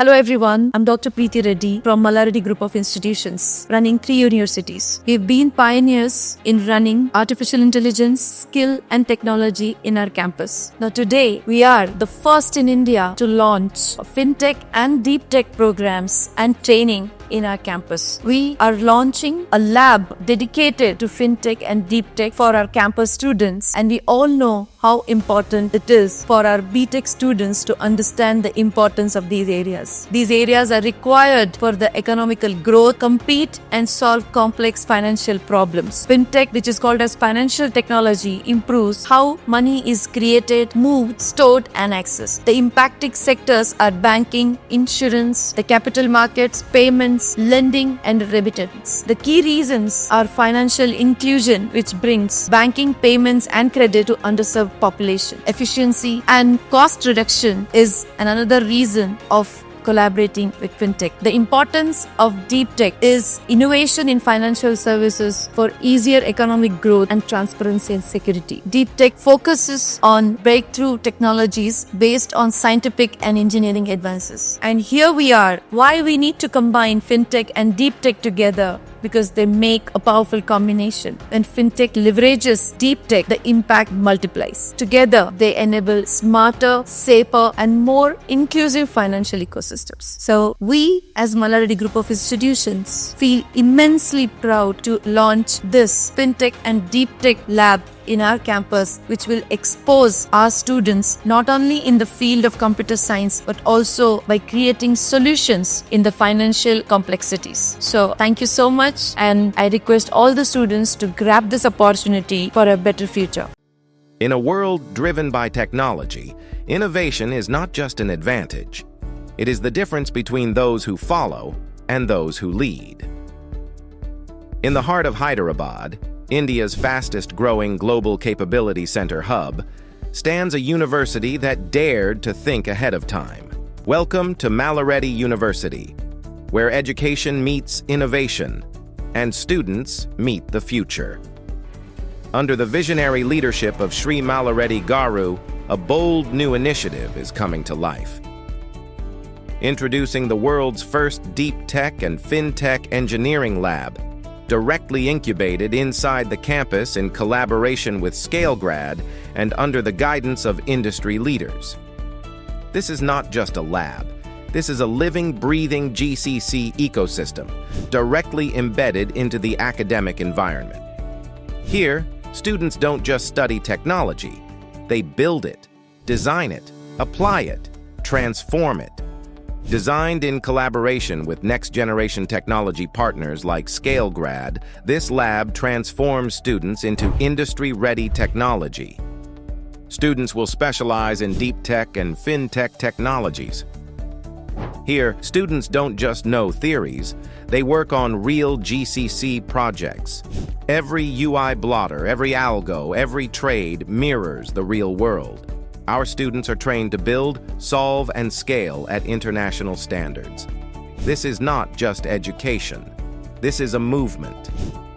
Hello everyone, I'm Dr. Preeti Reddy from Malla Reddy Group of Institutions, running 3 universities. We've been pioneers in running artificial intelligence, skill and technology in our campus. Now today, we are the first in India to launch FinTech and Deep Tech programs and training in our campus. We are launching a lab dedicated to FinTech and Deep Tech for our campus students, and we all know how important it is for our BTech students to understand the importance of these areas. These areas are required for the economical growth, compete and solve complex financial problems. FinTech, which is called as financial technology, improves how money is created, moved, stored and accessed. The impacting sectors are banking, insurance, the capital markets, payments, lending and remittance. The key reasons are financial inclusion, which brings banking, payments and credit to underserved population. Efficiency and cost reduction is another reason of collaborating with FinTech. The importance of Deep Tech is innovation in financial services for easier economic growth and transparency and security. Deep Tech focuses on breakthrough technologies based on scientific and engineering advances. And here we are, why we need to combine FinTech and Deep Tech together, because they make a powerful combination. When FinTech leverages Deep Tech, the impact multiplies. Together, they enable smarter, safer, and more inclusive financial ecosystems. So, we as Malla Reddy Group of Institutions feel immensely proud to launch this FinTech and Deep Tech lab in our campus, which will expose our students not only in the field of computer science, but also by creating solutions in the financial complexities. So thank you so much, and I request all the students to grab this opportunity for a better future. In a world driven by technology, innovation is not just an advantage. It is the difference between those who follow and those who lead. In the heart of Hyderabad, India's fastest-growing global capability center hub, stands a university that dared to think ahead of time. Welcome to Malla Reddy University, where education meets innovation and students meet the future. Under the visionary leadership of Shri Malla Reddy Garu, a bold new initiative is coming to life. Introducing the world's first Deep Tech and FinTech engineering lab, directly incubated inside the campus in collaboration with ScaleGrad and under the guidance of industry leaders. This is not just a lab. This is a living, breathing GCC ecosystem, directly embedded into the academic environment. Here, students don't just study technology. They build it, design it, apply it, transform it. Designed in collaboration with next-generation technology partners like ScaleGrad, this lab transforms students into industry-ready technology. Students will specialize in deep tech and FinTech technologies. Here, students don't just know theories, they work on real GCC projects. Every UI blotter, every algo, every trade mirrors the real world. Our students are trained to build, solve, and scale at international standards. This is not just education. This is a movement,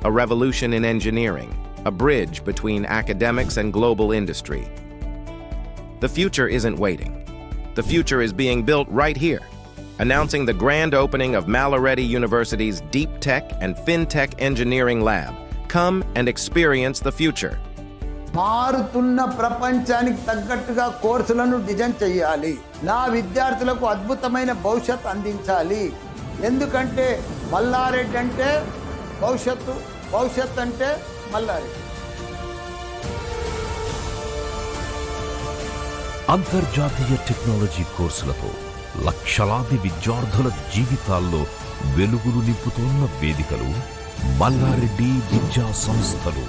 a revolution in engineering, a bridge between academics and global industry. The future isn't waiting. The future is being built right here. Announcing the grand opening of Malla Reddy University's Deep Tech and FinTech Engineering Lab. Come and experience the future. మారుతున్న ప్రపంచానికి తగ్గట్టుగా కోర్సులను design చేయాలి. నా విద్యార్థులకు అద్భుతమైన భవిష్యత్తు అందించాలి. ఎందుకంటే మల్లారెడ్డి అంటే భవిష్యత్తు అంటే మల్లారెడ్డి. అంతర్జాతీయ టెక్నాలజీ కోర్సులతో లక్షలాది విద్యార్థుల జీవితాల్లో వెలుగులు నింపుతున్న వేదికలు మల్లారెడ్డి విద్యా సంస్థలు.